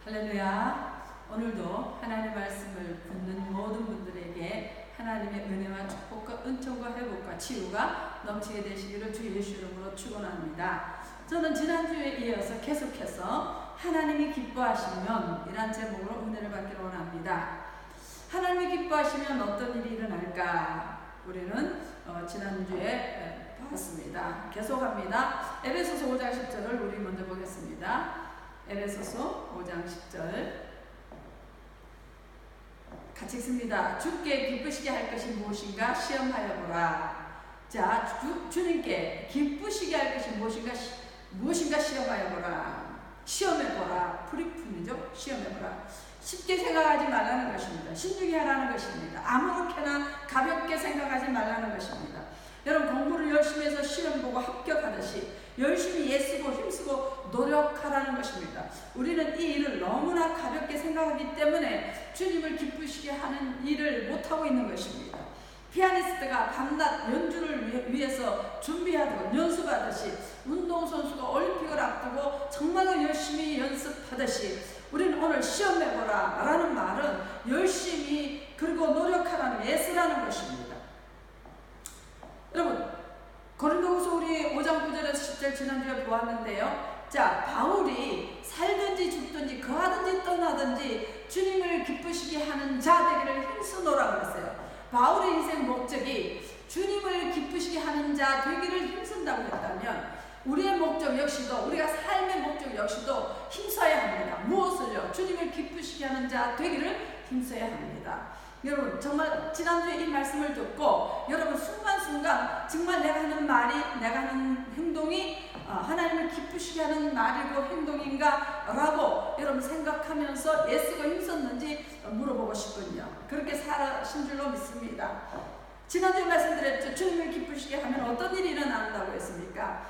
할렐루야. 오늘도 하나님의 말씀을 듣는 모든 분들에게 하나님의 은혜와 축복과 은총과 회복과 치유가 넘치게 되시기를 주 예수 이름으로 축원합니다. 저는 지난주에 이어서 계속해서 하나님이 기뻐하시면 이란 제목으로 은혜를 받기를 원합니다. 하나님이 기뻐하시면 어떤 일이 일어날까? 우리는 지난주에 봤습니다. 계속합니다. 에베소서 5장 10절을 우리 먼저 보겠습니다. 에베소서 5장 10절 같이 읽습니다. 주께 기쁘시게 할 것이 무엇인가 시험하여 보라. 자, 주님께 기쁘시게 할 것이 무엇인가 시험하여 보라. 시험해 보라. 프리품이죠. 시험해 보라. 쉽게 생각하지 말라는 것입니다. 신중히 하라는 것입니다. 아무렇게나 가볍게 생각하지 말라는 것입니다. 여러분, 공부를 열심히 해서 시험 보고 합격하듯이 열심히 애쓰고 힘쓰고 노력하라는 것입니다. 우리는 이 일을 너무나 가볍게 생각하기 때문에 주님을 기쁘시게 하는 일을 못하고 있는 것입니다. 피아니스트가 밤낮 연주를 위해서 준비하고 연습하듯이, 운동선수가 올림픽을 앞두고 정말로 열심히 연습하듯이, 우리는 오늘 시험해보라 라는 말은 열심히 그리고 노력하라는, 애쓰라는 것입니다. 여러분, 고린도후서 우리 5장 9절에서 10절 지난주에 보았는데요. 자, 바울이 살든지 죽든지 거하든지 떠나든지 주님을 기쁘시게 하는 자 되기를 힘쓰노라 그랬어요. 바울의 인생 목적이 주님을 기쁘시게 하는 자 되기를 힘쓴다고 했다면, 우리의 목적 역시도, 우리가 삶의 목적 역시도 힘써야 합니다. 무엇을요? 주님을 기쁘시게 하는 자 되기를 힘써야 합니다. 여러분, 정말 지난주에 이 말씀을 듣고 여러분 순간순간 정말 내가 하는 말이, 내가 하는 행동이 하나님을 기쁘시게 하는 말이고 행동인가 라고 여러분 생각하면서 애쓰고 힘썼는지 물어보고 싶군요. 그렇게 살아신 줄로 믿습니다. 지난주에 말씀드렸죠. 주님을 기쁘시게 하면 어떤 일이 일어난다고 했습니까?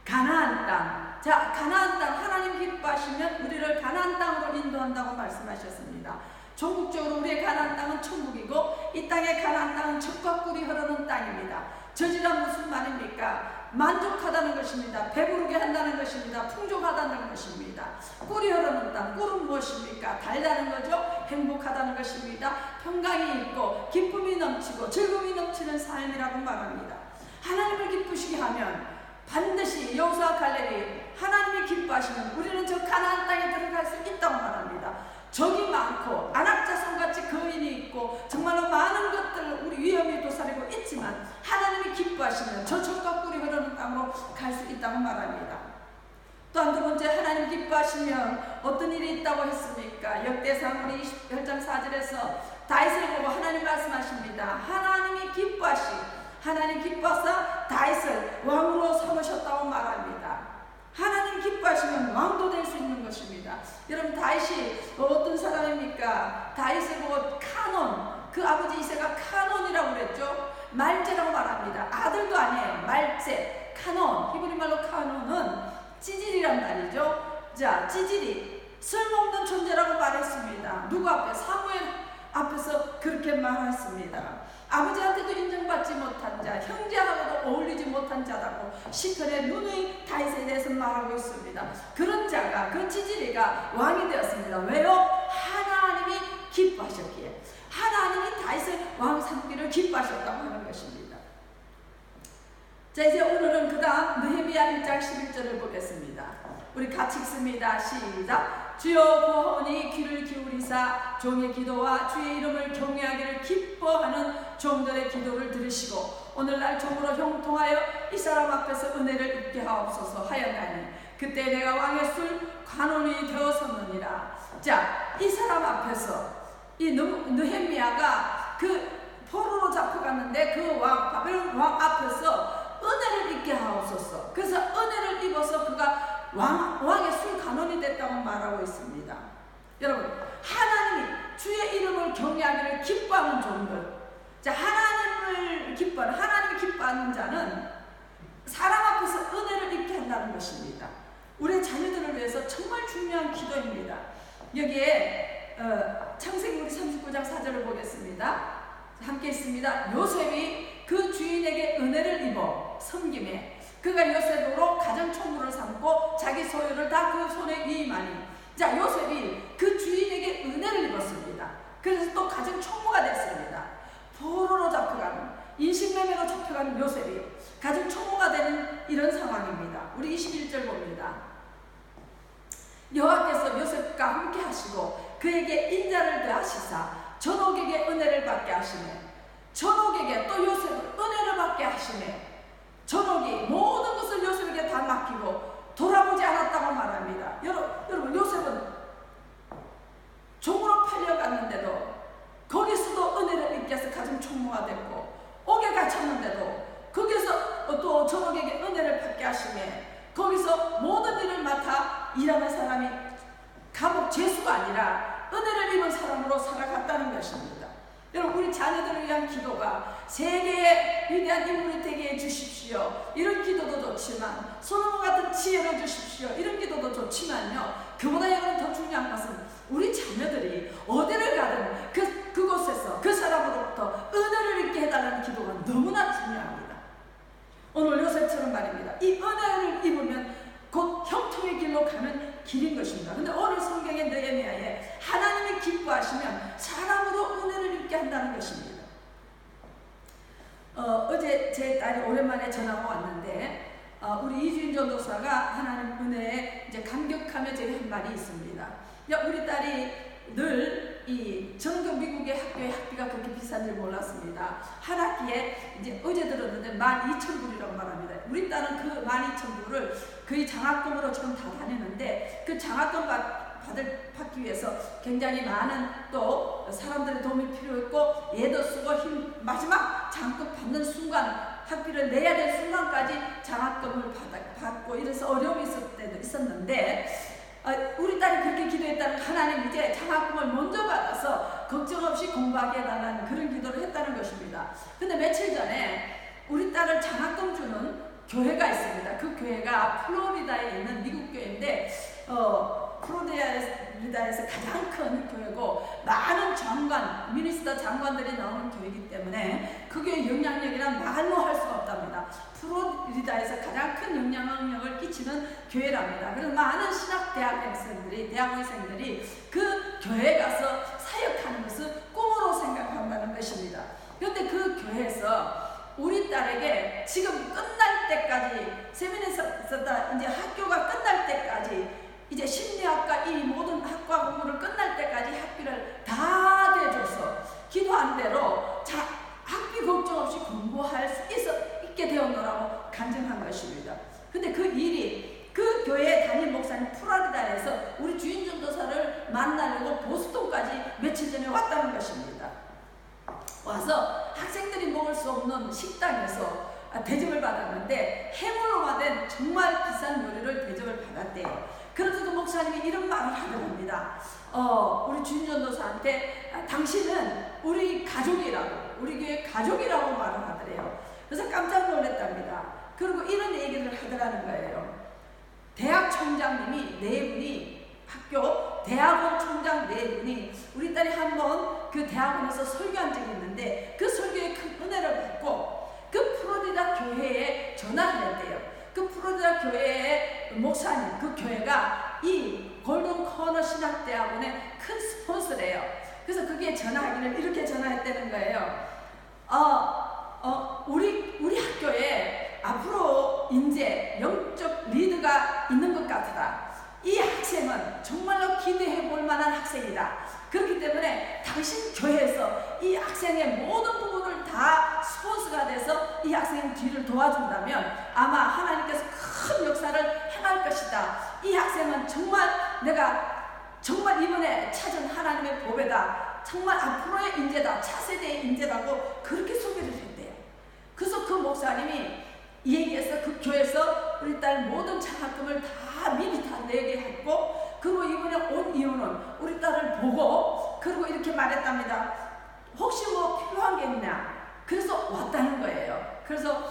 가나안 땅. 자, 가나안 땅, 하나님 기뻐하시면 우리를 가나안 땅으로 인도한다고 말씀하셨습니다. 전국적으로 우리의 가나안 땅은 천국이고, 이 땅의 가나안 땅은 젖과 꿀이 흐르는 땅입니다. 젖이란 무슨 말입니까? 만족하다는 것입니다. 배부르게 한다는 것입니다. 풍족하다는 것입니다. 꿀이 흐르는 땅, 꿀은 무엇입니까? 달다는 거죠. 행복하다는 것입니다. 평강이 있고 기쁨이 넘치고 즐거움이 넘치는 삶이라고 말합니다. 하나님을 기쁘시게 하면 반드시 여호수아 갈렙이 하나님이 기뻐하시면 우리는 저 가나안 땅에 들어갈 수 있다고 말합니다. 적이 많고 안악자손같이 거인이 있고 정말로 많은 것들, 우리 위험이 도사리고 있지만 하나님이 기뻐하시면 저 젖과 꿀이 흐르는 땅으로 갈 수 있다고 말합니다. 또 한 두 번째, 하나님 기뻐하시면 어떤 일이 있다고 했습니까? 역대상 우리 28장 4절에서 다윗을 보고 하나님 말씀하십니다. 하나님 기뻐하사 다윗을 왕으로 삼으셨다고 말합니다. 하나님 기뻐하시면 왕도 될 수 있는 것입니다. 여러분, 다윗이 어떤 사람입니까? 다윗을 보고 카논, 그 아버지 이새가 카논이라고 그랬죠. 말제라고 말합니다. 아들도 아니에요. 말제, 카논. 히브리 말로 카논은 찌질이란 말이죠. 자, 찌질이 쓸모없는 존재라고 말했습니다. 누구 앞에? 사무엘 앞에서 그렇게 말했습니다. 아버지한테도 인정받지 못한 자, 형제하고도 어울리지 못한 자라고 시편의 누누이 다윗에 대해서 말하고 있습니다. 그런 자가, 그 찌질이가 왕이 되었습니다. 왜요? 하나님이 기뻐하셨기에. 하나님이 다윗을 왕 삼기를 기뻐하셨다고 하는 것입니다. 자, 이제 오늘은 그 다음 느헤미야 1장 11절을 보겠습니다. 우리 같이 읽습니다. 시작. 주여 구하오니 귀를 기울이사 종의 기도와 주의 이름을 경외하기를 기뻐하는 종들의 기도를 들으시고 오늘날 종으로 형통하여 이 사람 앞에서 은혜를 입게 하옵소서 하였나니 그때 내가 왕의 술 관원이 되었었느니라. 자, 이 사람 앞에서 이 느헤미야가 그 포로로 잡혀갔는데 그 바벨론 왕 앞에서 은혜를 입게 하옵소서. 그래서 은혜를 입어서 그가 왕의 술 간원이 됐다고 말하고 있습니다. 여러분, 하나님이 주의 이름을 경외하기를 기뻐하는 종들. 자, 하나님이 기뻐하는 자는 사람 앞에서 은혜를 입게 한다는 것입니다. 우리 자녀들을 위해서 정말 중요한 기도입니다. 여기에 창세기 우리 39장 4절을 보겠습니다. 함께 있습니다. 요셉이 그 주인에게 은혜를 입어 섬김에 그가 요셉으로 가장 총무를 삼고 자기 소유를 다 그 손에 위임하니 자, 요셉이 그 주인에게 은혜를 입었습니다. 그래서 또 가정 총무가 됐습니다. 포로로 잡혀가는, 인신매매로 잡혀가는 요셉이 가정 총무가 되는 이런 상황입니다. 우리 21절 봅니다. 여호와께서 요셉과 함께 하시고 그에게 인자를 더하시사 전옥에게 은혜를 받게 하시네. 전옥에게 또 요셉을 은혜를 받게 하시네. 전옥이 모든 것을 요셉에게 다 맡기고 돌아보지 않았다고 말합니다. 여러분 요셉은 종으로 팔려갔는데도 거기서도 은혜를 입게 해서 가정 총무가 됐고, 옥에 갇혔는데도 거기서 또 전옥에게 은혜를 받게 하시네. 거기서 모든 일을 맡아 일하는 사람이 감옥 죄수가 아니라 은혜를 입은 사람으로 살아갔다는 것입니다. 여러분, 우리 자녀들을 위한 기도가 세계의 위대한 인물이 되게 해주십시오, 이런 기도도 좋지만, 솔로몬 같은 지혜를 주십시오, 이런 기도도 좋지만요, 그보다 여러분 더 중요한 것은 우리 자녀들이 어디를 가든 그곳에서 그 사람으로부터 은혜를 입게 해달라는 기도가 너무나 중요합니다. 오늘 요셉처럼 말입니다. 이 은혜를 입으면 곧 형통의 길로 가는 길인 것입니다. 근데 오늘 성경의 느헤미야에 하나님이 기뻐하시면 사람으로 은혜를 입게 한다는 것입니다. 어제 제 딸이 오랜만에 전화가 왔는데, 우리 이주인 전도사가 하나님 은혜에 이제 감격하며 제게 한 말이 있습니다. 야, 우리 딸이 늘 저는 그 미국의 학교의 학비가 그렇게 비싼 줄 몰랐습니다. 한 학기에 이제 어제 들었는데 12,000불이라고 말합니다. 우리 딸은 그 12,000불을 거의 장학금으로 지금 다 다니는데, 그 장학금 받기 위해서 굉장히 많은 또 사람들의 도움이 필요했고, 얘도 쓰고 마지막 장학금 받는 순간, 학비를 내야 될 순간까지 장학금을 받고 이래서 어려움이 있을 때도 있었는데, 우리 딸이 그렇게 기도했다는, 하나님 이제 장학금을 먼저 받아서 걱정 없이 공부하게 해달라는 그런 기도를 했다는 것입니다. 근데 며칠 전에 우리 딸을 장학금 주는 교회가 있습니다. 그 교회가 플로리다에 있는 미국 교회인데, 플로리다에서 가장 큰 교회고 많은 장관, 미니스터 장관들이 나오는 교회이기 때문에 그 교회의 영향력이란 말로 할 수가 없답니다. 플로리다에서 가장 큰 영향력을 끼치는 교회랍니다. 그래서 많은 신학대학생들이, 대학원생들이 그 교회에 가서 사역하는 것을 꿈으로 생각한다는 것입니다. 그런데 그 교회에서 우리 딸에게 지금 끝날 때까지, 세미나에서 이제 학교가 끝날 때까지, 이제 심리학과 이 모든 학과 공부를 끝날 때까지 학비를 다 대줘서 기도한 대로 학비 걱정 없이 공부할 수 있게 되었노라고 간증한 것입니다. 근데 그 일이, 그 교회 담임 목사님 플로리다에서 우리 주인 전도사를 만나려고 보스턴까지 며칠 전에 왔다는 것입니다. 와서 학생들이 먹을 수 없는 식당에서 대접을 받았는데, 해물로만 된 정말 비싼 요리를 대접을 받았대요. 그래서 그 목사님이 이런 말을 하더랍니다. 우리 주인 전도사한테 당신은 우리 가족이라고, 우리 교회 가족이라고 말을 하더래요. 그래서 깜짝 놀랐답니다. 그리고 이런 얘기를 하더라는 거예요. 대학 총장님이 네 분이, 학교 대학원 총장 네 분이 우리 딸이 한번 그 대학원에서 설교한 적이 있는데, 그 설교에 큰 은혜를 받고 그 플로리다 교회에 전화를 했대요. 그 플로리다 교회의 목사님, 그 교회가 이 골든 코너 신학대학원의 큰 스폰서래요. 그래서 그게 전화하기를 이렇게 전화했다는 거예요. 우리 학교에 앞으로 이제 영적 리더가 있는 것 같다. 이 학생은 정말로 기대해 볼 만한 학생이다. 그렇기 때문에 당신 교회에서 이 학생의 모든 부분을 다 스폰서가 돼서 이 학생의 뒤를 도와준다면 아마 하나님께서 큰 역사를 행할 것이다. 이 학생은 내가 정말 이번에 찾은 하나님의 보배다. 정말 앞으로의 인재다. 차세대의 인재라고 그렇게 소개를 했대요. 그래서 그 목사님이 이 얘기해서 그 교회에서 우리 딸 모든 장학금을 다 미리 다 내게 했고, 그리고 이번에 온 이유는 우리 딸을 보고, 그리고 이렇게 말했답니다. 혹시 뭐 필요한 게 있냐? 그래서 왔다는 거예요. 그래서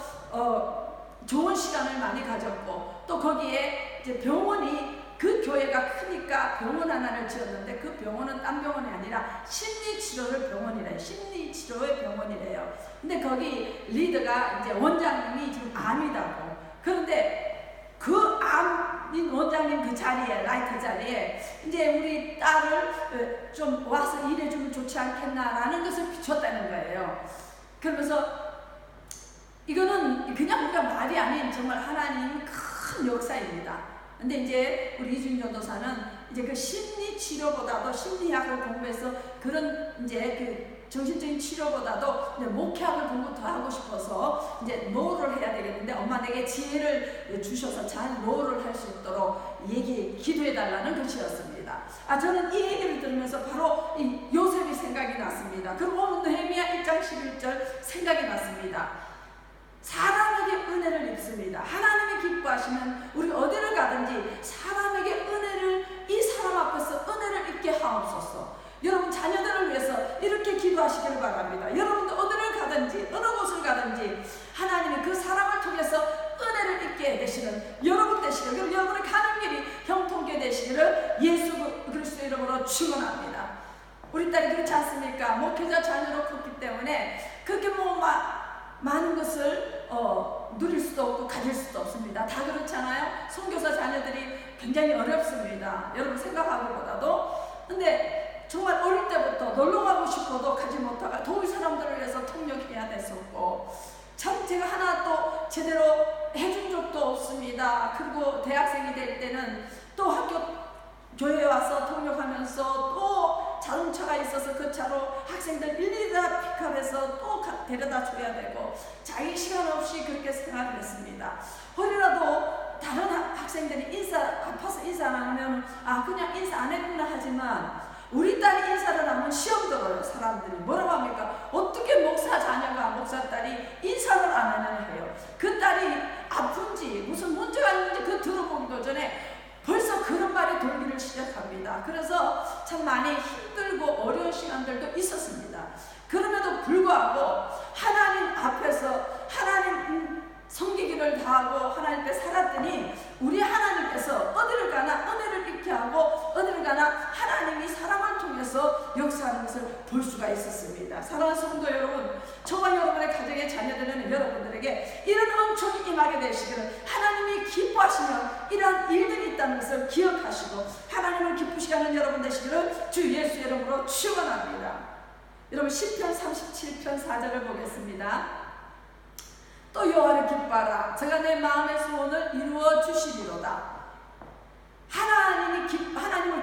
좋은 시간을 많이 가졌고, 또 거기에 이제 병원이, 그 교회가 크니까 병원 하나를 지었는데, 그 병원은 딴 병원이 아니라 심리치료를 병원이래요. 심리치료의 병원이래요. 근데 거기 리더가 이제 원장님이 지금 암이라고. 그런데 그 암인 원장님 그 자리에, 라이터 자리에 이제 우리 딸을 좀 와서 일해주면 좋지 않겠나라는 것을 비췄다는 거예요. 그러면서 이거는 그냥 우리가 말이 아닌 정말 하나님 큰 역사입니다. 근데 이제 우리 이주인 전도사는 이제 그 심리 치료보다도 심리학을 공부해서 그런 이제 그 정신적인 치료보다도 이제 목회학을 공부 더 하고 싶어서 이제 노를 해야 되겠는데 엄마 내게 지혜를 주셔서 잘 노를 할 수 있도록 기도해 달라는 것이었습니다. 저는 이 얘기를 들으면서 바로 이 요셉이 생각이 났습니다. 그리고 느헤미야 1장 11절 생각이 났습니다. 사람에게 은혜를 입습니다. 하나님이 기뻐하시면 우리 어디를 가든지 사람에게 은혜를, 이 사람 앞에서 은혜를 입게 하옵소서. 여러분 자녀들을 위해서 이렇게 기도하시기를 바랍니다. 여러분도 어디를 가든지 어느 곳을 가든지 하나님이 그 사람을 통해서 은혜를 입게 되시는 여러분 되시기를, 그리고 여러분의 가는 길이 형통케 되시기를 예수 그리스도 이름으로 축원합니다. 우리 딸이 그렇지 않습니까? 목회자 자녀로 컸기 때문에 그렇게 많은 것을 누릴 수도 없고 가질 수도 없습니다. 다 그렇잖아요. 선교사 자녀들이 굉장히 어렵습니다. 여러분 생각하기보다도. 근데 정말 어릴 때부터 놀러 가고 싶어도 가지 못하고 도울 사람들을 위해서 통역해야 됐었고, 참 제가 하나 또 제대로 해준 적도 없습니다. 그리고 대학생이 될 때는 또 학교 교회에 와서 통역하면서 또 자동차가 있어서 그 차로 학생들 일일이 다 픽업해서 또 데려다 줘야 되고 자기 시간 없이 그렇게 생활을 했습니다. 허리라도 다른 학생들이 아파서 인사 안 하면 그냥 인사 안 했구나 하지만 우리 딸이 인사를 하면 시험 들어요. 사람들이 뭐라고 합니까? 어떻게 목사 자녀가 목사 딸이 인사를 안 하냐 해요. 그 딸이 아픈지 무슨 문제가 있는지 그 들어보기도 전에 벌써 그런 말이 돌기를 시작합니다. 그래서 참 많이 힘들고 어려운 시간들도 있었습니다. 그럼에도 불구하고 하나님 앞에서 하나님 섬기기를 다하고 하나님 앞에 살았더니 우리 하나님께서 어디를 가나 은혜를 입게 하고 어디를 가나 하나님이 사람을 통해서 역사하는 것을 볼 수가 있었습니다. 사랑하는 성도 여러분, 저와 여러분의 가정의 자녀들은 여러분들에게 이런 은총이 임하게 되시기를, 하나님이 기뻐하시면 이러한 일들이 있다는 것을 기억하시고 하나님을 기쁘시게 하는 여러분 되시기를 주 예수 이름으로 축원합니다. 여러분 시편 37편 4절을 보겠습니다. 또 여호와를 기뻐하라. 제가 내 마음의 소원을 이루어 주시리로다. 하나님을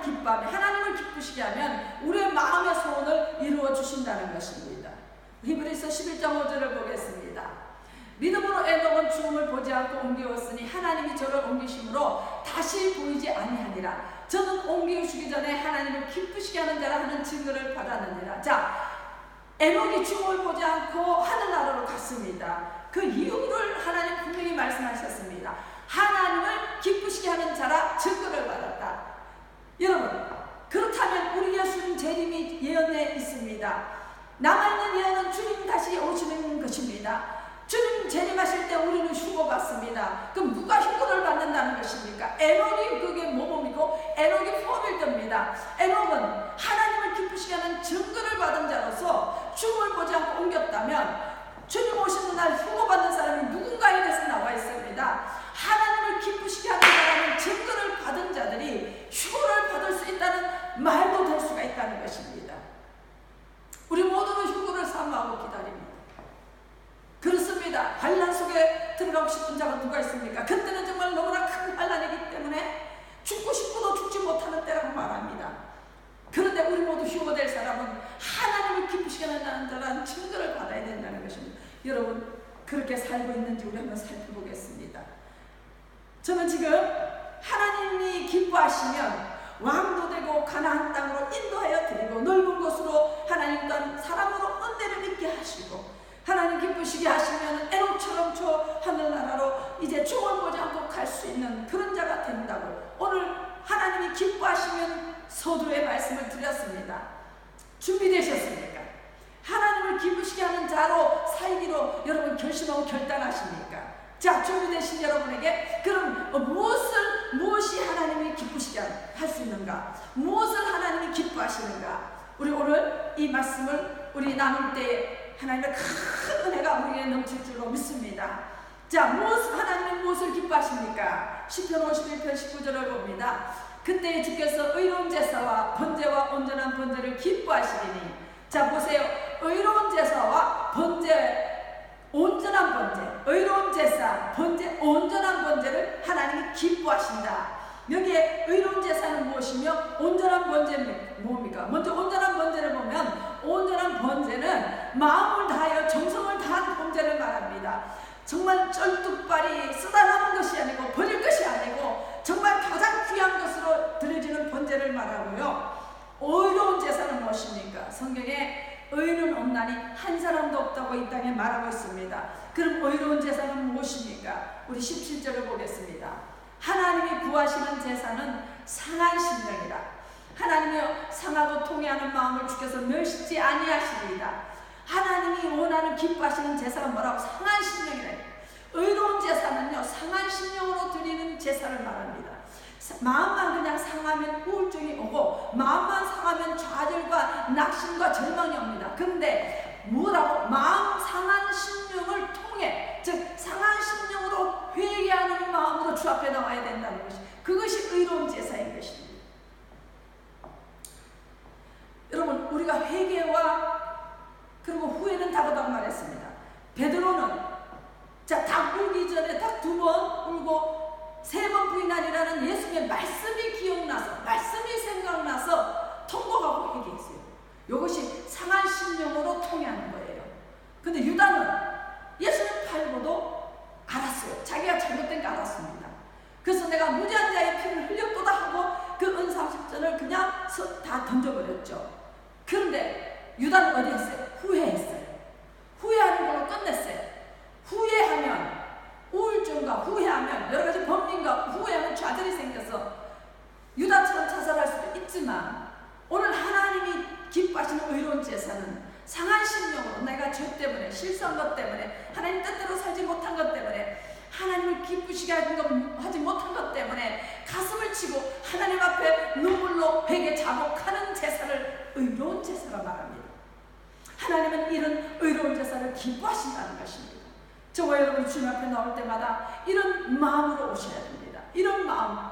기뻐하면, 하나님을 기쁘시게 하면 우리의 마음의 소원을 이루어 주신다는 것입니다. 히브리서 11장 5절을 보겠습니다. 믿음으로 에녹은 죽음을 보지 않고 옮기었으니 하나님이 저를 옮기심으로 다시 보이지 아니하니라. 저는 옮기시기 전에 하나님을 기쁘시게 하는 자라 하는 증거를 받았느니라. 자, 에녹이 죽음을 보지 않고 하늘나라로 갔습니다. 그 이유를 하나님 분명히 말씀하셨습니다. 하나님을 기쁘시게 하는 자라 증거를 받았다. 여러분, 그렇다면 우리 예수님 재림이 예언에 있습니다. 남아있는 예언은 주님 다시 오시는 것입니다. 주님 재림하실 때 우리는 휴거받습니다. 그럼 누가 휴거를 받는다는 것입니까? 에녹이 그게 모범이고 에녹이 포빌드입니다. 에녹은 하나님을 기쁘시게 하는 증거를 받은 자로서 죽음을 보지 않고 옮겼다면 주님 오시는 날 휴거받는 사람이 누군가에 대해서 나와 있습니다. 하나님을 기쁘시게 하는 자라는 증거를 받은 자들이 휴거를 받을 수 있다는 말도 될 수가 있다는 것입니다. 우리 모두는 휴거를 사모하고 기다립니다. 그렇습니다. 환난 속에 들어가고 싶은 자가 누가 있습니까? 그때는 정말 너무나 큰 환난이기 때문에 죽고 싶어도 죽지 못하는 때라고 말합니다. 그런데 우리 모두 휴거될 사람은 하나님을 기쁘시게 하는 자라는 증거를 받아야 된다는 것입니다. 여러분, 그렇게 살고 있는지 우리 한번 살펴보겠습니다. 저는 지금 하나님이 기뻐하시면 왕도 되고 가나안 땅으로 인도하여 드리고 넓은 곳으로 하나님 또한 사람으로 은혜를 입게 하시고 하나님 기쁘시게 하시면 에녹처럼 저 하늘나라로 이제 죽음을 보지 않고 갈 수 있는 그런 자가 된다고 오늘 하나님이 기뻐하시면 서두에 말씀을 드렸습니다. 준비되셨습니까? 하나님을 기쁘시게 하는 자로 살기로 여러분 결심하고 결단하십니까? 자, 준비되신 여러분에게 그럼 무엇이 하나님이 기쁘시게 할 수 있는가? 무엇을 하나님이 기뻐하시는가? 우리 오늘 이 말씀을 우리 나눌 때 하나님의 큰 은혜가 우리에게 넘칠 줄로 믿습니다. 자, 하나님은 무엇을 기뻐하십니까? 시편 51편 19절을 봅니다. 그때 주께서 의로운 제사와 번제와 온전한 번제를 기뻐하시리니. 자, 보세요. 의로운 제사와 번제, 온전한 번제, 의로운 제사, 번제, 온전한 번제를 하나님이 기뻐하신다. 여기에 의로운 제사는 무엇이며 온전한 번제는 뭡니까? 먼저 온전한 번제를 보면, 온전한 번제는 마음을 다하여 정성을 다한 번제를 말합니다. 정말 쩔뚝발이 쓰다 남은 것이 아니고 버릴 것이 아니고 정말 가장 귀한 것으로 드려지는 번제를 말하고요. 의로운 제사는 무엇입니까? 성경에 의는 없나니 한 사람도 없다고 이 땅에 말하고 있습니다. 그럼 의로운 제사는 무엇입니까? 우리 17절을 보겠습니다. 하나님이 구하시는 제사는 상한 심령이라. 하나님이여 상하고 통회하는 마음을 주께서 멸시지 아니하시리이다. 하나님이 원하는 기뻐하시는 제사가 뭐라고? 상한 심령이라. 의로운 제사는요, 상한 심령으로 드리는 제사를 말합니다. 마음만 그냥 상하면 우울증이 오고, 마음만 상하면 좌절과 낙심과 절망이 옵니다. 그런데 뭐라고? 마음 상한 심령을 통해, 즉 상한 심령으로 회개하는 마음으로 주 앞에 나와야 된다는 것이, 그것이 의로운 제사인 것입니다. 여러분, 우리가 회개와 그리고 후회는 다르다고 말했습니다. 베드로는 닭 울기 전에 닭 2번 울고 3번 부인하리라는 예수님의 말씀이 기억나서, 말씀이 생각나서 통곡하고 회개했어요. 이것이 상한 심령으로 통해하는 거예요. 근데 유다는 예수님 팔고도 알았어요. 자기가 잘못된 거 알았습니다. 그래서 내가 무죄한 자의 피를 흘렸도다 하고 그 은사십전을 그냥 다 던져버렸죠. 그런데 유다는 어디 했어요? 후회했어요. 후회하는 걸로 끝냈어요. 후회하면 우울증과 후회하면 여러가지 범민과 후회하면 좌절이 생겨서 유다처럼 자살할 수도 있지만, 오늘 하나님이 기뻐하시는 의로운 제사는 상한 심령으로 내가 죄 때문에, 실수한 것 때문에, 하나님 뜻대로 살지 못한 것 때문에, 하나님을 기쁘시게 하지 못한 것 때문에 가슴을 치고 하나님 앞에 눈물로 회개 자복하는 제사를 의로운 제사라 말합니다. 하나님은 이런 의로운 제사를 기뻐하신다는 것입니다. 저와 여러분이 주님 앞에 나올 때마다 이런 마음으로 오셔야 됩니다. 이런 마음,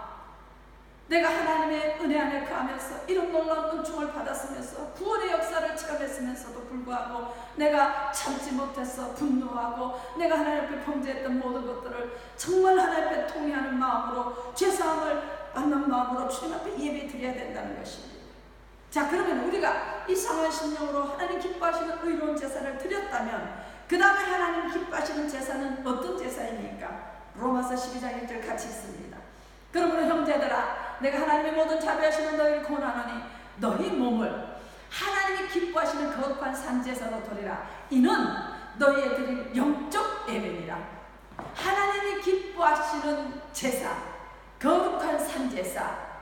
내가 하나님의 은혜 안에 거하면서 이런 놀라운 은총을 받았으면서 구원의 역사를 체험했으면서도 불구하고 내가 참지 못해서 분노하고 내가 하나님 앞에 범죄했던 모든 것들을 정말 하나님 앞에 통회하는 마음으로, 죄사함을 받는 마음으로 주님 앞에 예배 드려야 된다는 것입니다. 자, 그러면 우리가 이 상한 심령으로 하나님 기뻐하시는 의로운 제사를 드렸다면, 그 다음에 하나님 기뻐하시는 제사는 어떤 제사입니까? 로마서 12장 1절 같이 있습니다. 그러므로 형제들아, 내가 하나님의 모든 자비하시는 너희를 권하노니 너희 몸을 하나님이 기뻐하시는 거룩한 산제사로 드리라. 이는 너희의 드릴 영적 예배니라. 하나님이 기뻐하시는 제사, 거룩한 산제사,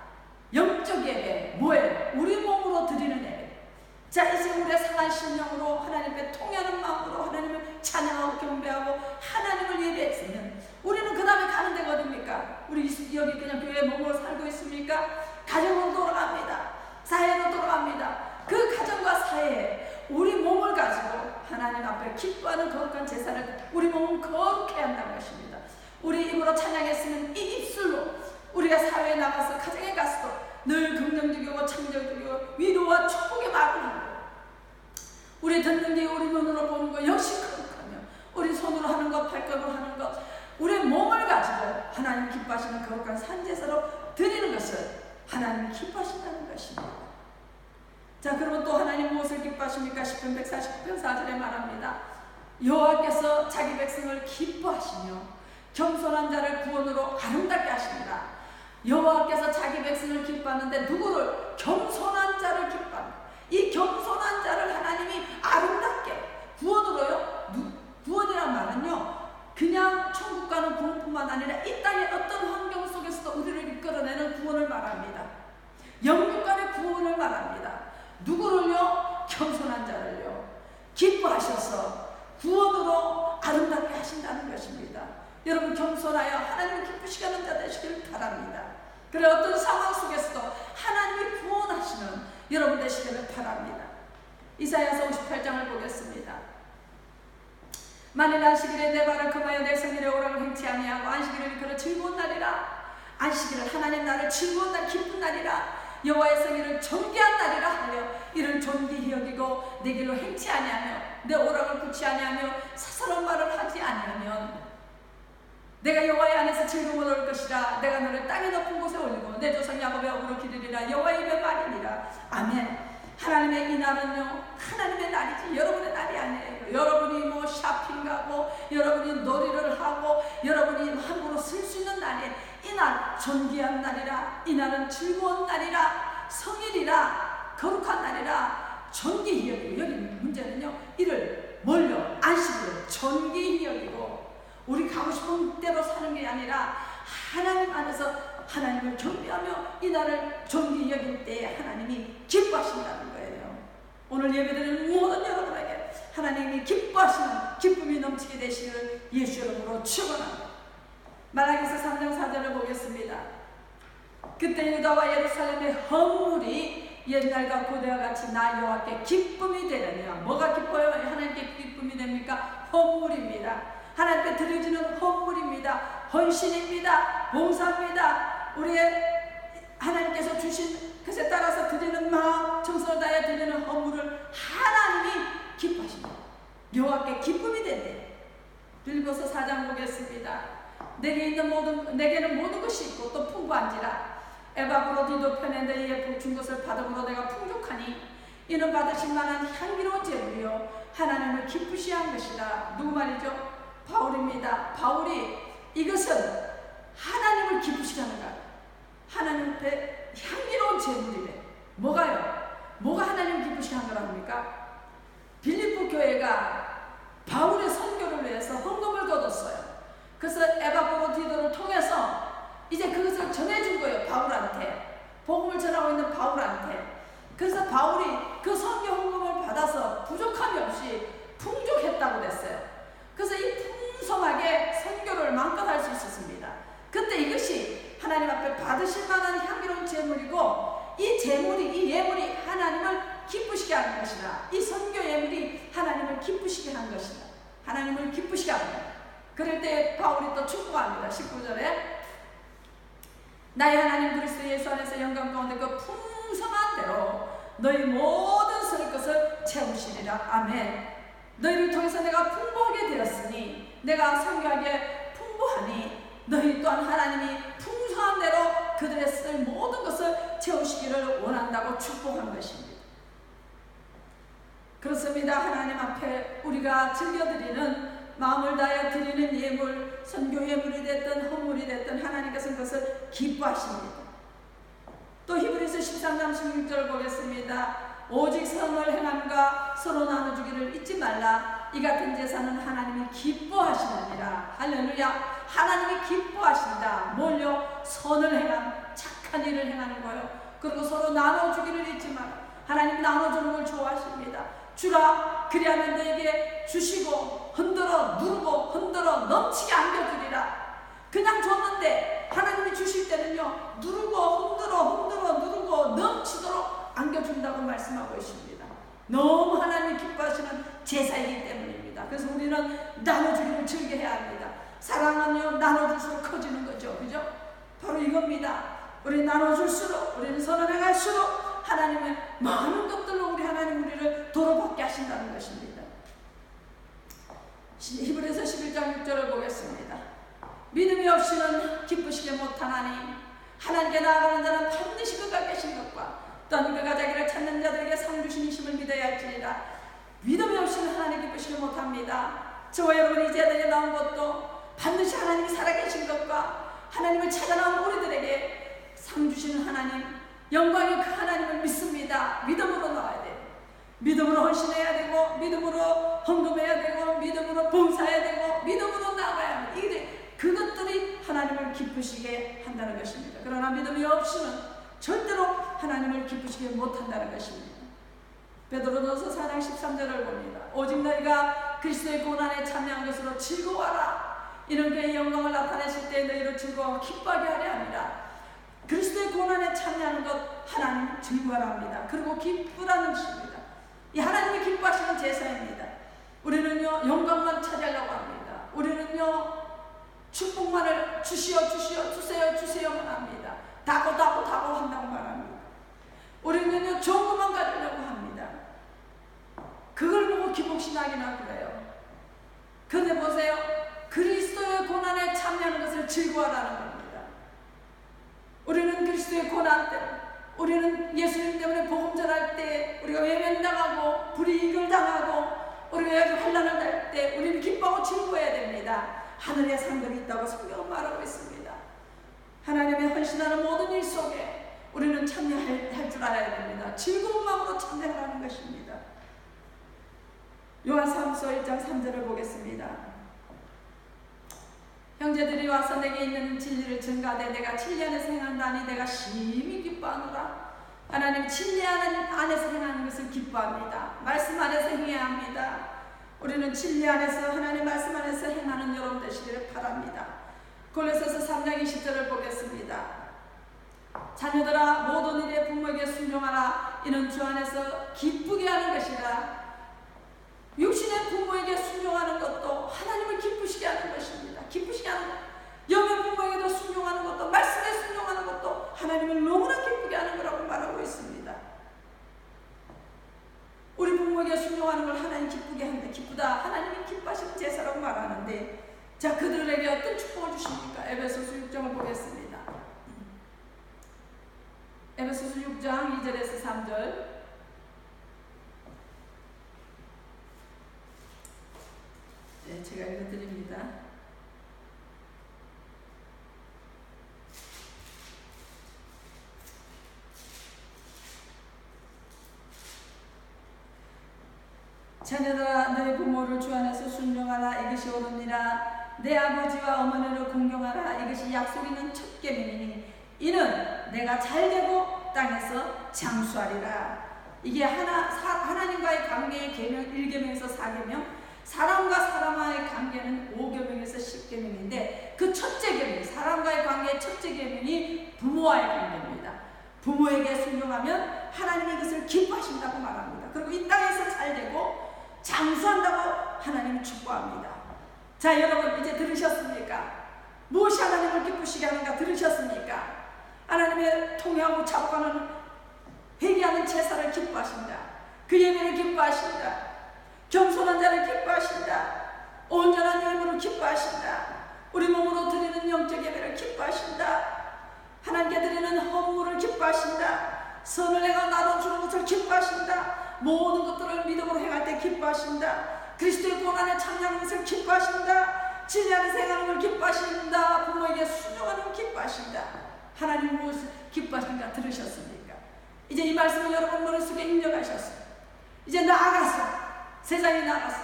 영적 예배, 뭐예요? 우리 몸으로 드리는 예배. 자, 이제 우리의 상한 심령으로 하나님께 통하는 마음으로 하나님을 찬양하고 경배하고 하나님을 예배했으면, 우리는 그 다음에 가는 데가 어딥니까? 우리 여기 그냥 교회에 몸으로 살고 있습니까? 가정으로 돌아갑니다. 사회로 돌아갑니다. 그 가정과 사회에 우리 몸을 가지고 하나님 앞에 기뻐하는 거룩한 제사를, 우리 몸은 거룩해야 한다는 것입니다. 우리 입으로 찬양했으면 이 입술로 우리가 사회에 나가서 가정에 가서도 늘 긍정적이고 창조적이고 위로와 축복의 말을 하고, 우리 듣는 게 우리 눈으로 보는 거 역시 거룩하며, 우리 손으로 하는 것, 발걸음으로 하는 것, 우리 몸을 가지고 하나님 기뻐하시는 거룩한 산제사로 드리는 것을 하나님이 기뻐하신다는 것입니다. 자, 그러면 또 하나님 무엇을 기뻐하십니까? 시편 149편 4절에 말합니다. 여호와께서 자기 백성을 기뻐하시며 겸손한 자를 구원으로 아름답게 하십니다. 여호와께서 자기 백성을 기뻐하는데 누구를? 겸손한 자를 기뻐합니다. 이 겸손한 자를 하나님이 아름답게, 구원으로요? 구원이란 말은요, 그냥 천국 가는 구원뿐만 아니라 이 땅의 어떤 환경 속에서도 우리를 이끌어내는 구원을 말합니다. 영육 간의 구원을 말합니다. 누구를요? 겸손한 자를요. 기뻐하셔서 구원으로 아름답게 하신다는 것입니다. 여러분, 겸손하여 하나님을 기쁘시게 하는 자 되시길 바랍니다. 그래, 어떤 상황 속에서도 하나님이 구원하시는 여러분 되시기를 바랍니다. 이사야서 58장을 보겠습니다. 만일 안식일에 내 발을 금하여 내 성일에 오락을 행치 아니하고 안식일을 그러 즐거운 날이라. 안식일을 하나님 나를 즐거운 날 기쁜 날이라 여호와의 성일을 존귀한 날이라 하며 이를 존귀히 여기고 내 길로 행치 아니하며 내 오락을 굳지 아니하며 사사로운 말을 하지 아니하면 내가 여호와의 안에서 즐거움을 얻을 것이라. 내가 너를 땅의 높은 곳에 올리고 내 조상 야곱의 업으로 기르리라. 여호와의 입의 말이니라. 아멘. 하나님의 이 날은요 하나님의 날이지 여러분의 날이 아니에요. 여러분이 뭐 쇼핑 가고 여러분이 놀이를 하고 여러분이 함부로 쓸 수 있는 날이에요. 이 날 존귀한 날이라. 이 날은 즐거운 날이라. 성일이라. 거룩한 날이라. 존귀히 여기고 여기 문제는요 이를 뭘요? 안식을 존귀히 여기고 우리 가고 싶은 대로 사는 게 아니라 하나님 안에서 하나님을 경배하며 이 날을 존귀히 여길 때에 하나님이 기뻐하신다는 거예요. 오늘 예배드리는 모든 여러분에게 하나님이 기뻐하시는 기쁨이 넘치게 되시기를 예수 이름으로 축원합니다. 말라기서 3장 4절을 보겠습니다. 그때 유다와 예루살렘의 허물이 옛날과 고대와 같이 나 여호와께 기쁨이 되느니라. 뭐가 기뻐요? 하나님께 기쁨이 됩니까? 헌물입니다. 하나님께 드려지는 헌물입니다. 헌신입니다. 봉사입니다. 우리의 하나님께서 주신 것에 따라서 드리는 마음 정성을 다해 드리는 헌물을 하나님이 기뻐하십니다. 여호와께 기쁨이 된대. 빌립보서 4장 보겠습니다. 내게는 모든 것이 있고 또 풍부한지라. 에바브로디도 편에 너희의 준 것을 받음으로 내가 풍족하니 이는 받으실 만한 향기로운 제물이요 하나님을 기쁘시게 한 것이다. 누구 말이죠? 바울입니다. 바울이 이것은 하나님을 기쁘시게 하는 거야. 하나님 앞에 향기로운 제물이래. 뭐가요? 뭐가 하나님을 기쁘시게 한 거랍니까? 빌립보 교회가 바울의 선교를 위해서 헌금을 거뒀어요. 그래서 에바브로디도를 통해서 이제 그것을 전해준 거예요. 바울한테. 복음을 전하고 있는 바울한테. 그래서 바울이 그 선교 헌금을 받아서 부족함이 없이 풍족했다고 됐어요. 그래서 이 풍성하게 선교를 마음껏 할 수 있었습니다. 그때 이것이 하나님 앞에 받으실 만한 향기로운 제물이고 이 제물이, 이 예물이 하나님을 기쁘시게 하는 것이다. 이 선교 예물이 하나님을 기쁘시게 한 것이다. 하나님을 기쁘시게 합니다. 그럴 때 바울이 또 축복합니다. 19절에 나의 하나님 그리스도 예수 안에서 영광 가운데 그 풍성한 대로 너희 모든 설 것을 채우시리라. 아멘. 너희를 통해서 내가 풍부하게 되었으니 내가 성교하게 풍부하니 너희 또한 하나님이 풍성한 대로 그들의 쓸 모든 것을 채우시기를 원한다고 축복한 것입니다. 그렇습니다. 하나님 앞에 우리가 즐겨드리는 마음을 다하여 드리는 예물, 선교 예물이 됐든 헌물이 됐든 하나님께서는 그것을 기뻐하십니다. 또 히브리서 13장 16절을 보겠습니다. 오직 선을 행함과 서로 나눠주기를 잊지 말라. 이 같은 제사는 하나님이 기뻐하시느니라. 할렐루야. 하나님이 기뻐하신다. 뭘요? 선을 행함, 착한 일을 행하는 거예요. 그리고 서로 나눠주기를 잊지 말라. 하나님 나눠주는 걸 좋아하십니다. 주라 그리하면 너에게 주시고 흔들어 누르고 흔들어 넘치게 안겨주리라. 그냥 줬는데 하나님이 주실 때는요 누르고 흔들어 누르고 넘치도록 안겨준다고 말씀하고 있습니다. 너무 하나님이 기뻐하시는 제사이기 때문입니다. 그래서 우리는 나눠주기를 즐겨해야 합니다. 사랑은요 나눠줄수록 커지는 거죠. 그죠? 바로 이겁니다. 우리 나눠줄수록 우리는 선을 행할수록 하나님의 많은 것들로 우리 하나님 우리를 도로받게 하신다는 것입니다. 히브리서 11장 6절을 보겠습니다. 믿음이 없이는 기쁘시게 못하나니 하나님께 나아가는 자는 반드시 그가 계신 것과 또한 그가 자기를 찾는 자들에게 상 주시심을 믿어야 할지니라. 믿음이 없이는 하나님 기쁘시게 못합니다. 저와 여러분이 이 제자리에 나온 것도 반드시 하나님이 살아계신 것과 하나님을 찾아 나온 우리들에게 상 주시는 하나님, 영광의 그 하나님을 믿습니다. 믿음으로 나와야 돼요. 믿음으로 헌신해야 되고 믿음으로 헌금해야 되고 믿음으로 봉사해야 되고 믿음으로 나가야 합니다. 이게 그것들이 하나님을 기쁘시게 한다는 것입니다. 그러나 믿음이 없이는 절대로 하나님을 기쁘시게 못한다는 것입니다. 베드로전서 4장 13절을 봅니다. 오직 너희가 그리스도의 고난에 참여한 것으로 즐거워하라. 이런 그의 영광을 나타내실 때 너희를 즐거워 기뻐하게 하려 합니다. 그리스도의 고난에 참여하는 것 하나님 즐거워합니다. 그리고 기쁘라는 것입니다. 이 하나님이 기뻐하시는 제사입니다. 우리는요 영광만 차지하려고 합니다. 우리는요 축복만을 주세요만 합니다. 다고 한다고 말합니다. 우리는요 좋은 것만 가지려고 합니다. 그걸 보고 기복신학이나 그래요. 근데 보세요, 그리스도의 고난에 참여하는 것을 즐거워하라는 겁니다. 우리는 그리스도의 고난 때, 우리는 예수님 때문에 복음 전할 때, 우리가 외면당하고 불이익을 당하고 우리가 여기 환난을 할 때 우리는 기뻐하고 즐거워해야 됩니다. 하늘에 상급이 있다고 성경은 말하고 있습니다. 하나님의 헌신하는 모든 일 속에 우리는 참여할 줄 알아야 됩니다. 즐거운 마음으로 참여하라는 것입니다. 요한사무서 1장 3절을 보겠습니다. 형제들이 와서 내게 있는 진리를 증가하되 내가 진리 안에서 행한다니 내가 심히 기뻐하노라. 하나님 진리 안에서 행하는 것을 기뻐합니다. 말씀 안에서 행해야 합니다. 우리는 진리 안에서 하나님 말씀 안에서 행하는 여러분 되시기를 바랍니다. 골로새서 3장 20절을 보겠습니다. 자녀들아 모든 일에 부모에게 순종하라. 이는 주 안에서 기쁘게 하는 것이라. 육신의 부모에게 순종하는 것도 하나님을 기쁘시게 하는 것입니다. 기쁘시게 하는 것. 영의 부모에게도 순종하는 것도, 말씀에 순종하는 것도 하나님을 너무나 기쁘게 하는 거라고 말하고 있습니다. 우리 부모에게 순종하는 걸 하나님 기쁘게 한다. 기쁘다. 하나님이 기뻐하시는 제사라고 말하는데, 자, 그들에게 어떤 축복을 주십니까? 에베소서 6장을 보겠습니다. 에베소서 6장 2절에서 3절. 네, 제가 읽어드립니다. 자녀들아 너희 부모를 주 안에서 순종하라. 이것이 옳으니라. 내 아버지와 어머니를 공경하라. 이것이 약속 있는 첫 계명이니 이는 내가 잘되고 땅에서 장수하리라. 이게 하나님과의 관계의 계명 1계명에서 4계명, 사람과 사람과의 관계는 5계명에서 10계명인데 그 첫째 계명, 사람과의 관계의 첫째 계명이 부모와의 관계입니다. 부모에게 순종하면 하나님이 이것을 기뻐하신다고 말합니다. 그리고 이 땅에서 잘되고 장수한다고 하나님이 축복합니다. 자, 여러분 이제 들으셨습니까? 무엇이 하나님을 기쁘시게 하는가 들으셨습니까? 하나님의 통회하고 자복하는 회개하는 제사를 기뻐하신다. 그 예배를 기뻐하신다. 겸손한 자를 기뻐하신다. 온전한 예물을 기뻐하신다. 우리 몸으로 드리는 영적 예배를 기뻐하신다. 하나님께 드리는 헌물을 기뻐하신다. 선을 내가 나눠주는 것을 기뻐하신다. 모든 것들을 믿음으로 행할 때 기뻐하신다. 그리스도의 고난에 참여하는 것을 기뻐하신다. 진리 안에서 행하는 걸 기뻐하신다. 부모에게 순종하는 걸 기뻐하신다. 하나님 무엇을 기뻐하신가 들으셨습니까? 이제 이 말씀을 여러분 머릿속에 입력하셨어요. 이제 나아가서 세상에 나가서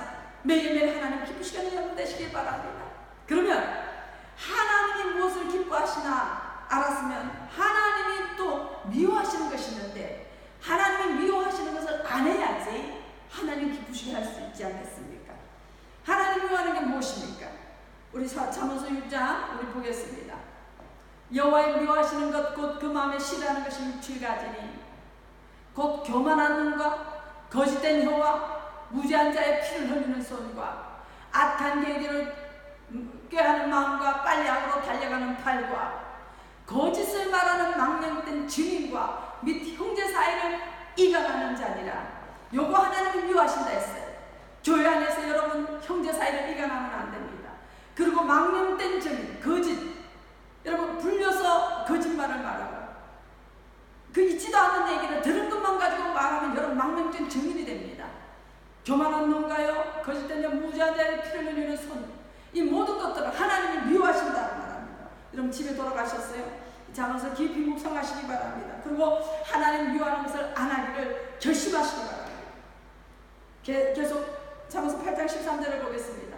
매일매일 하나님 기쁘시게 하는 여러분 되시길 바랍니다. 그러면 하나님이 무엇을 기뻐하시나 알았으면 하나님이 또 미워하시는 것이 있는데 하나님이 미워하시는 것을 안 해야지 하나님 기쁘시게 할 수 있지 않겠습니까? 하나님 미워하는 게 무엇입니까? 우리 잠언서 6장 우리 보겠습니다. 여호와의 미워하시는 것 곧 그 마음에 싫어하는 것이 7가지니 곧 교만한 눈과 거짓된 혀와 무지한 자의 피를 흘리는 손과 악한 계기를 꾀하는 마음과 빨리함으로 달려가는 팔과 거짓을 말하는 망령된 증인과 및 형제 사이를 이간하는 자니라. 요거 하나님이 미워하신다 했어요. 교회 안에서 여러분 형제 사이를 이간하면 안 됩니다. 그리고 망령된 증인, 거짓, 여러분 불려서 거짓말을 말하고 그 있지도 않은 얘기를 들은 것만 가지고 말하면 여러분 망령된 증인이 됩니다. 교만한 눈가요, 거짓된 자, 무지한 자의 피를 흘리는 손, 이 모든 것들을 하나님이 미워하신다는 말합니다. 여러분 집에 돌아가셨어요? 잠언서 깊이 묵상하시기 바랍니다. 그리고 하나님 미워하는 것을 안 하기를 결심하시기 바랍니다. 계속 잠언서 8장 13절을 보겠습니다.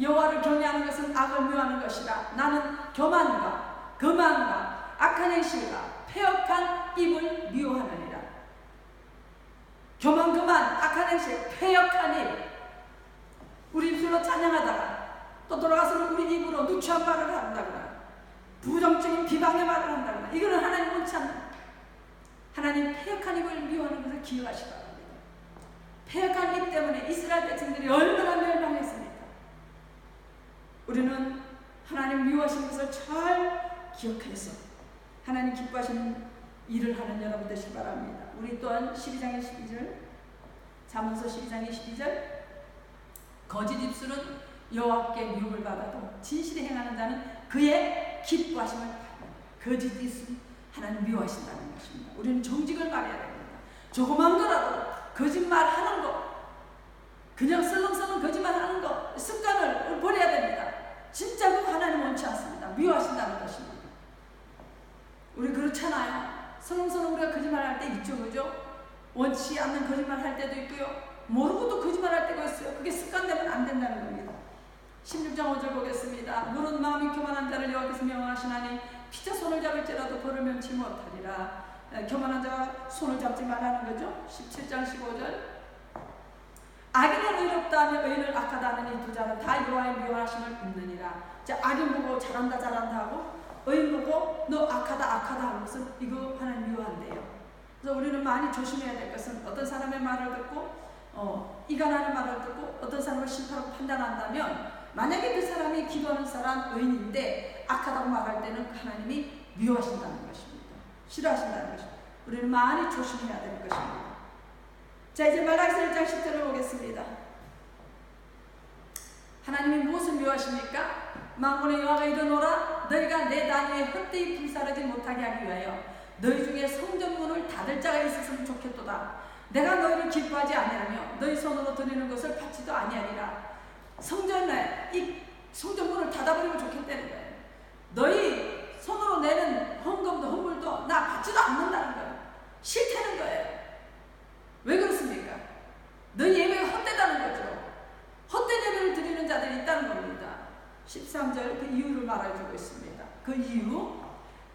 여호와를 경외하는 것은 악을 미워하는 것이라. 나는 교만과 거만과 악한 행실과 패역한 입을 미워하느니라. 교만, 악한 행실, 패역한 입. 우리 입술로 찬양하다가 또 돌아가서 우리 입으로 누추한 말을 한다거나 부정적인 비방의 말을 한다거나 이거는 하나님 원치 않는. 하나님 패역한 입을 미워하는 것을 기억하시기 바랍니다. 패역한 이 때문에 이스라엘 백성들이 얼마나 멸망했습니까? 우리는 하나님 미워하시는 것을 잘 기억해서 하나님 기뻐하시는 일을 하는 여러분 되시기 바랍니다. 우리 또한 12장의 12절, 잠언서 12장의 12절, 거짓 입술은 여호와께 미움을 받아도 진실히 행하는 자는 그의 기뻐하심을 받는. 거짓 입술 하나님 미워하신다는 것입니다. 우리는 정직을 말해야 됩니다. 조그만 거라도 거짓말하는 거, 그냥 설렁설렁 거짓말하는 거 습관을 버려야 됩니다. 진짜 그 하나님 원치 않습니다. 미워하신다는 것입니다. 우리 그렇잖아요. 설렁설렁 우리가 거짓말할 때 있죠, 그죠? 원치 않는 거짓말할 때도 있고요. 모르고도 거짓말할 때가 있어요. 그게 습관되면 안 된다는 겁니다. 16장 5절 보겠습니다. 물은 마음이 교만한 자를 여호와께서 명하시나니 피차 손을 잡을지라도 그를 면치 못하리라. 교만한 자가 손을 잡지 말라는 거죠. 17장 15절. 악인은 의롭다 하며 의인을 악하다 하는 이 두 자는 다 여호와의 미워하심을 입느니라. 자, 악인 보고 잘한다 하고 의인 보고 너 악하다 하는 것은 이거 하나님 미워한대요. 그래서 우리는 많이 조심해야 될 것은 어떤 사람의 말을 듣고 이간하는 말을 듣고 어떤 사람을 심판하고 판단한다면 만약에 그 사람이 기도하는 사람 의인인데 악하다고 말할 때는 하나님이 미워하신다는 것입니다. 싫어하신다는 것입니다. 우리는 많이 조심해야 될 것입니다. 자, 이제 말라기서 1장 10절을 보겠습니다. 하나님이 무엇을 미워하십니까? 만군의 여호와가 이르노라 너희가 내 단위에 헛되이 불사르지 못하게 하기 위하여 너희 중에 성전문을 닫을 자가 있었으면 좋겠도다. 내가 너희를 기뻐하지 아니하며 너희 손으로 드리는 것을 받지도 아니하리라. 성전에 이 성전문을 닫아버리면 좋겠다는 거예요. 너희 손으로 내는 헌금도 헌물도 나 받지도 않는다는 거예요. 싫다는 거예요. 왜 그렇습니까? 너희 예배가 헛되다는 거죠. 헛된 예배를 드리는 자들이 있다는 겁니다. 13절 그 이유를 말해주고 있습니다. 그 이유,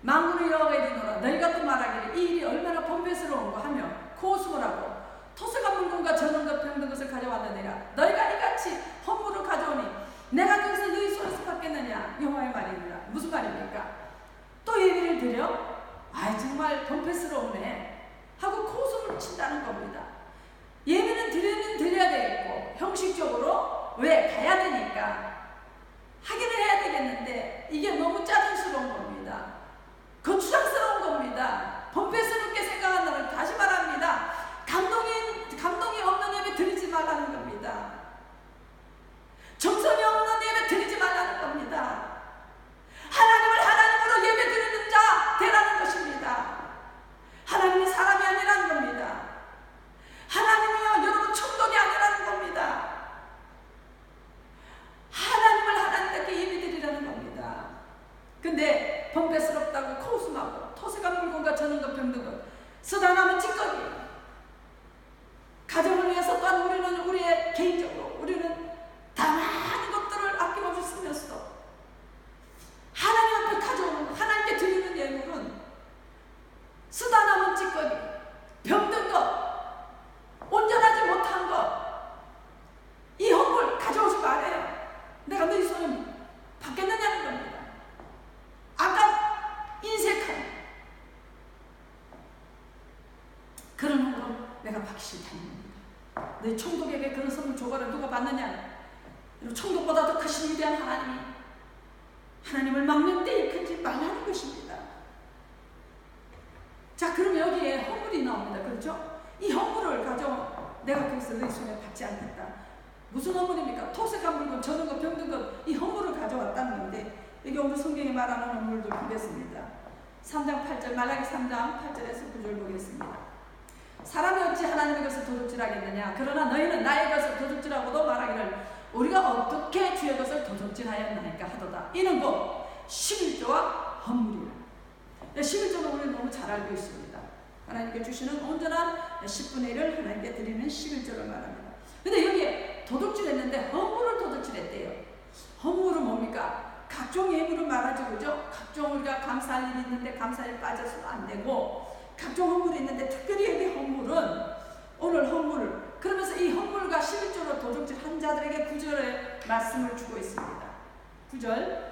만군의 여호와가 이르노라 너희가 또 말하기를 이 일이 얼마나 번뇌스러운가 하며 코웃음을 하고 토색한 물건과 저는 것 병든 것을 가져왔느니라. 너희가 이같이 헌물을 가져오니 내가 거기서 너희 손에서 받겠느냐. 여호와의 말이니라. 무슨 말입니까? 또 예배를 드려? 아이 정말 번뇌스러우네 하고 코웃음을 친다는 겁니다. 예배는 드려야 되겠고 형식적으로 왜 가야 되니까 하기는 해야 되겠는데 이게 너무 짜증스러운 겁니다. 거추장스러운 겁니다. 번뇌스럽게 생각한다는, 다시 말합니다. 감동이 없는 예배 드리지 말라는 겁니다. 정성이 없는 예배 드리지 말라는 겁니다. 하나님을 하나님으로 예배 드리는 자 되라는 것입니다. 하나님이 사람이 아니라는 겁니다. 하나님이요 여러분 천국이 아니라는 겁니다. 하나님을 하나님께 예배드리라는 겁니다. 근데 번뇌스럽다고 코웃음하고 토색한 물건과 저는 것 병든 것 쓰다 남은 찌꺼기 가정을 위해서 또한 우리는 우리의 개인적으로 우리는 다 많은 것들을 아낌없이 쓰면서 하나님 앞에 가져오는 것, 하나님께 드리는 예물은 쓰다 남은 찌꺼기, 병든 것, 온전하지 못한 것, 이 헌물 가져오지 말아요. 내가 너희 손에 받겠느냐는 겁니다. 아까 인색한 그런 헌물은 내가 받기 싫다는 겁니다. 너희 총독에게 그런 선물 조과를 누가 받느냐? 총독보다 더 크신 위대한 하나님을 막는 데 일컫지 말라는 것입니다. 자, 그럼 여기에 헌물이 나옵니다. 그렇죠? 이 헌물을 내가 거기서 너희 손에 받지 않겠다. 무슨 헌물입니까? 토색한 물건, 저는 것, 병든 것, 이 헌물을 가져왔다는 건데 여기 오늘 성경에 말하는 헌물들 보겠습니다. 3장 8절, 말라기 3장 8절에서 9절 보겠습니다. 사람이 어찌 하나님의 것을 도둑질하겠느냐? 그러나 너희는 나의 것을 도둑질하고도 말하기를 우리가 어떻게 주의 것을 도둑질하였나이까 하도다. 이는 곧 11조와 헌물이라. 11조는 우리는 너무 잘 알고 있습니다. 하나님께 주시는 온전한 10분의 1을 하나님께 드리는 11조를 말합니다. 근데 여기에 도둑질했는데 헌물을 도둑질했대요. 헌물은 뭡니까? 각종 예물을 말하죠, 그죠? 각종 우리가 감사할 일이 있는데 감사일 빠져서도 안 되고 각종 헌물이 있는데 특별히 여기 헌물은 오늘 헌물 그러면서 이 헌물과 11조로 도둑질한 자들에게 9절의 말씀을 주고 있습니다. 9절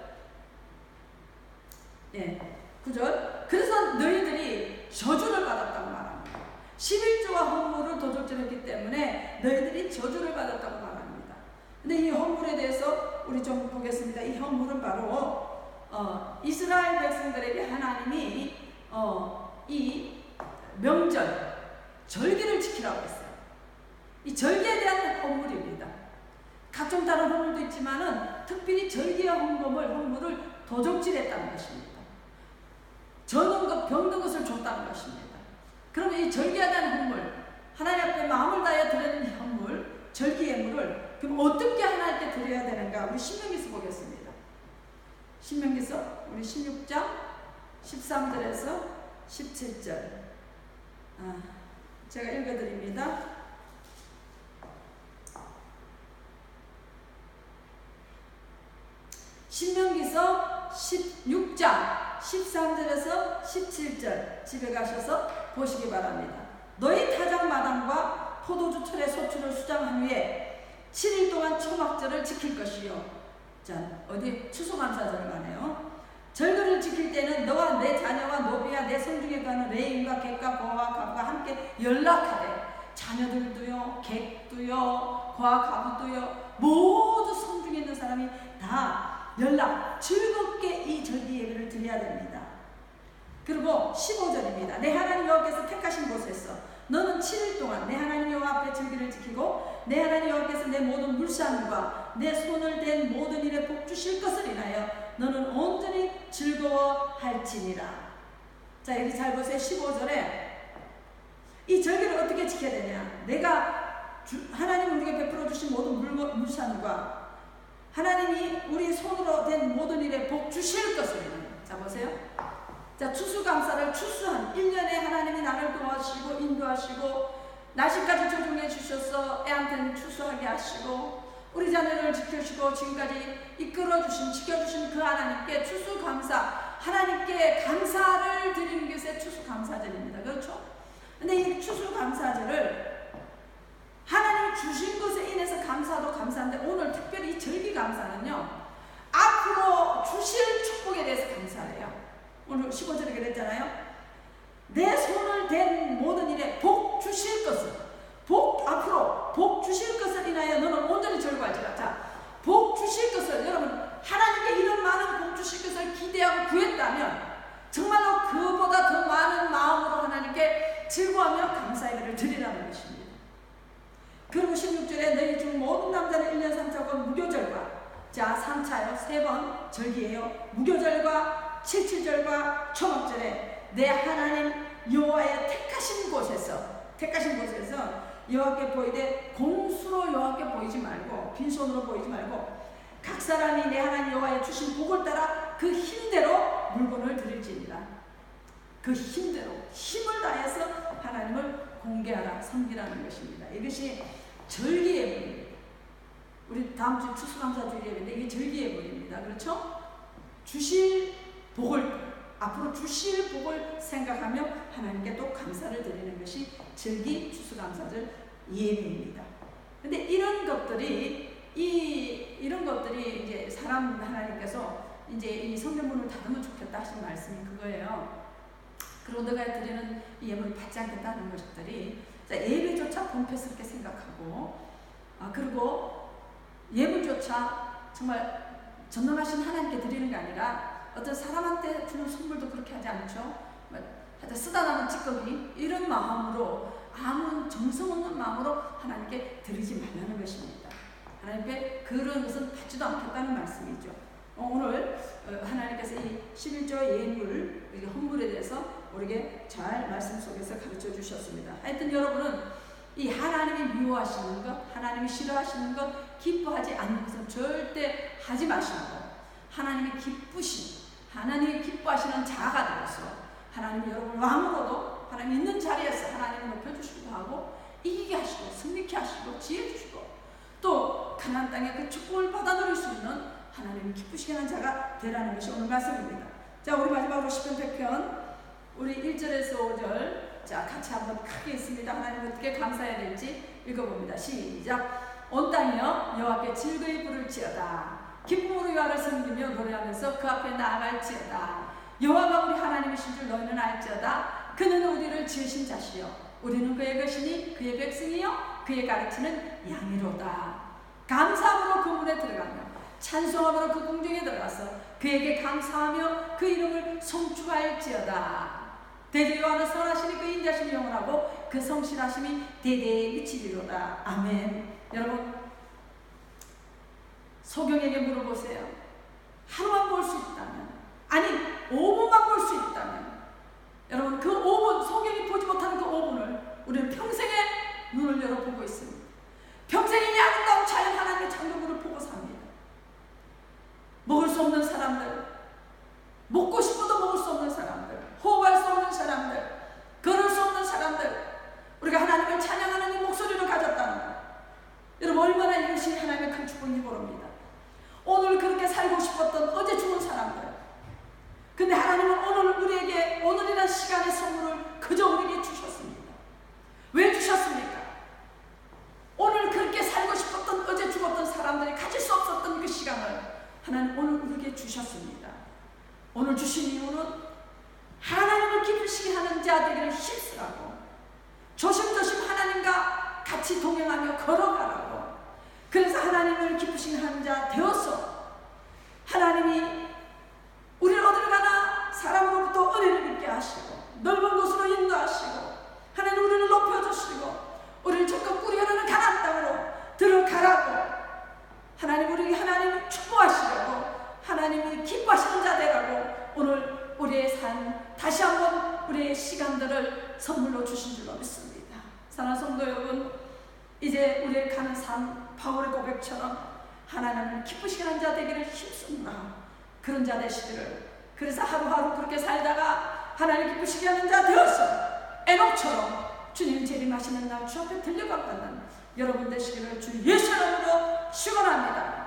9절 그래서 너희들이 저주를 받았다고 말합니다. 11조와 헌물을 도적질했기 때문에 너희들이 저주를 받았다고 말합니다. 근데 이 헌물에 대해서 우리 좀 보겠습니다. 이 헌물은 바로 이스라엘 백성들에게 하나님이 이 명절, 절기를 지키라고 했어요. 이 절기에 대한 헌물입니다. 각종 다른 헌물도 있지만은 특별히 절기의 헌물을 도적질했다는 것입니다. 저는 것, 병든 것을 줬다는 것입니다. 그러면 이 절기에 대한 헌물, 하나님 앞에 마음을 다해 드리는 이 헌물, 절기 예물을 그럼 어떻게 하나님께 드려야 되는가? 우리 신명기서 보겠습니다. 신명기서 우리 16장 13절에서 17절 제가 읽어드립니다. 신명기서 16장 13절에서 17절 집에 가셔서 보시기 바랍니다. 너희 타작마당과 포도주 틀의 소출을 수장한 후에 7일 동안 초막절을 지킬 것이요. 자, 어디 추수감사절을 가네요. 절기를 지킬 때는 너와 내 자녀와 노비와 내 성중에 가는 레인과 객과 고와 가부가 함께 연락하되 자녀들도요, 객도요, 고와 가부도요, 모두 성중에 있는 사람이 다 즐겁게 이 절기 예배를 드려야 됩니다. 그리고 15절입니다. 내 하나님 여호와께서 택하신 곳에서 너는 7일 동안 내 하나님 여호와 앞에 절기를 지키고 내 하나님 여호와께서 내 모든 물산과 내 손을 댄 모든 일에 복 주실 것을 인하여 너는 온전히 즐거워할지니라. 자, 여기 잘 보세요. 15절에 이 절기를 어떻게 지켜야 되냐? 내가 하나님 우리에게 베풀어 주신 모든 물산과 하나님이 우리 손으로 된 모든 일에 복 주실 것을 인하여. 자, 보세요. 자, 추수감사를 추수한 1년에 하나님이 나를 도와주시고 인도하시고 날씨까지 조종해 주셔서 애한테는 추수하게 하시고 우리 자녀를 지켜주시고 지금까지 이끌어주신 지켜주신 그 하나님께 추수감사, 하나님께 감사를 드리는 것에 추수감사절입니다. 그렇죠? 근데 이 추수감사절을 하나님이 주신 것에 인해서 감사도 감사한데 오늘 특별히 이 절기감사는요, 앞으로 주실 축복에 대해서 감사해요. 오늘 15절에 그랬잖아요. 내 손을 댄 모든 일에 복 주실 것을, 앞으로 복 주실 것을 인하여 너는 온전히 즐거워할지라. 자, 복 주실 것을, 여러분 하나님께 이런 많은 복 주실 것을 기대하고 구했다면 정말로 그보다 더 많은 마음으로 하나님께 즐거워하며 감사의 기를 드리라는 것입니다. 그리고 16절에 너희 중 모든 남자는 1년 3차고 무교절과, 자 3차요, 3번 절기예요. 무교절과 77절과 초막절에 내 하나님 여호와의 택하신 곳에서 여호와께 보이되 공수로 여호와께 보이지 말고 빈손으로 보이지 말고 각 사람이 내 하나님 여호와의 주신 복을 따라 그 힘대로 물건을 드릴지니라. 그 힘대로 힘을 다해서 하나님을 공개하라, 섬기라는 것입니다. 이것이 절기 예물입니다. 우리 다음 주 추수감사주일 예배인데 이게 절기 예물입니다. 그렇죠? 주실 복을, 앞으로 주실 복을 생각하며 하나님께 또 감사를 드리는 것이 절기 추수감사절 예배입니다. 근데 이런 것들이 이제 사람 하나님께서 이제 이 성경문을 다루면 좋겠다 하신 말씀이 그거예요. 그리고 너가 드리는 이 예물을 받지 않겠다는 것들이, 자, 예배조차 본패스럽게 생각하고, 그리고 예물조차 정말 전능하신 하나님께 드리는 게 아니라 어떤 사람한테 주는 선물도 그렇게 하지 않죠. 하여튼 쓰다 남은 찌꺼기 이런 마음으로, 아무 정성 없는 마음으로 하나님께 드리지 말라는 것입니다. 하나님께 그런 것은 받지도 않겠다는 말씀이죠. 오늘 하나님께서 이 11조 예물, 헌물에 대해서 우리에게 잘 말씀 속에서 가르쳐 주셨습니다. 하여튼 여러분은 이 하나님이 미워하시는 것, 하나님이 싫어하시는 것, 기뻐하지 않는 것은 절대 하지 마시고, 하나님이 기뻐하시는 자가 되어서 하나님이 여러분 왕으로도 하나님 있는 자리에서 하나님을 높여주시기도 하고 이기게 하시고 승리케 하시고 지혜 주시고 또 가나안 땅에 그 축복을 받아 누릴 수 있는 하나님이 기쁘시게 하는 자가 되라는 것이 오늘 말씀입니다. 자, 우리 마지막으로 시편 100편 우리 1절에서 5절 자 같이 한번 크게 읽습니다. 하나님 어떻게 감사해야 될지 읽어봅니다. 시작. 온 땅이여 여호와께 즐거이 부를지어다. 기쁨으로 여호와를 섬기며 노래하면서 그 앞에 나아갈지어다. 여호와가 우리 하나님이신 줄 너희는 알지어다. 그는 우리를 지으신 자시요 우리는 그의 것이니 그의 백성이요 그의 가르치는 양이로다. 감사함으로 그 문에 들어가며 찬송함으로 그 궁정에 들어가서 그에게 감사하며 그 이름을 송축할지어다. 대저 여호와는 선하시니 그 인자심이 영원하고 그 성실하심이 대대에 미치리로다. 아멘. 여러분, 소경에게 물어보세요. 하루만 볼 수 있다면, 아니 5분만 볼 수 있다면, 여러분 그 5분, 소경이 보지 못하는 그 5분을 우리는 평생에 눈을 열어 보고 있습니다. 평생에 이 아름다운 자연 하나님의 창조물을 보고 삽니다. 먹을 수 없는 사람들, 먹고 싶어도 먹을 수 없는 사람들, 호흡할 수 없는 사람들, 걸을 수 없는 사람들, 우리가 하나님을 찬양하는 이 목소리를 가졌다는 것, 여러분 얼마나 이것이 하나님의 큰 축복인지 모릅니다. 오늘 그렇게 살고 싶었던 어제 죽은 사람들, 근데 하나님은 오늘 우리에게 오늘이라는 시간의 선물을 그저 우리에게 주셨습니다. 왜 주셨습니까? 오늘 그렇게 살고 싶었던 어제 죽었던 사람들이 가질 수 없었던 그 시간을 하나님 오늘 우리에게 주셨습니다. 오늘 주신 이유는 하나님을 기쁘시게 하는 자 되기를 힘쓰라고, 조심조심 하나님과 같이 동행하며 걸어가라고, 그래서 하나님을 기쁘시게 하는 자 되어서 하나님이 우리를 어디를 가나 사람으로부터 은혜를 입게 하시고 넓은 곳으로 인도하시고 하나님 우리를 높여주시고 우리를 적극 뿌리 흐르는 가나안 땅으로 들어가라고, 하나님 우리에게 하나님을 축복하시려고, 하나님이 기뻐하시는 자 되라고 오늘 우리의 삶 다시 한번 우리의 시간들을 선물로 주신 줄로 믿습니다. 사랑하는 성도 여러분, 이제 우리의 가는 삶 바울의 고백처럼 하나님을 기쁘시게 하는 자 되기를 힘쓰나 그런 자 되시기를, 그래서 하루하루 그렇게 살다가 하나님 기쁘시게 하는 자 되어서 에녹처럼 주님 재림하시는 날 주 앞에 들려가는 여러분 되시기를 주 예수 이름으로 축원합니다.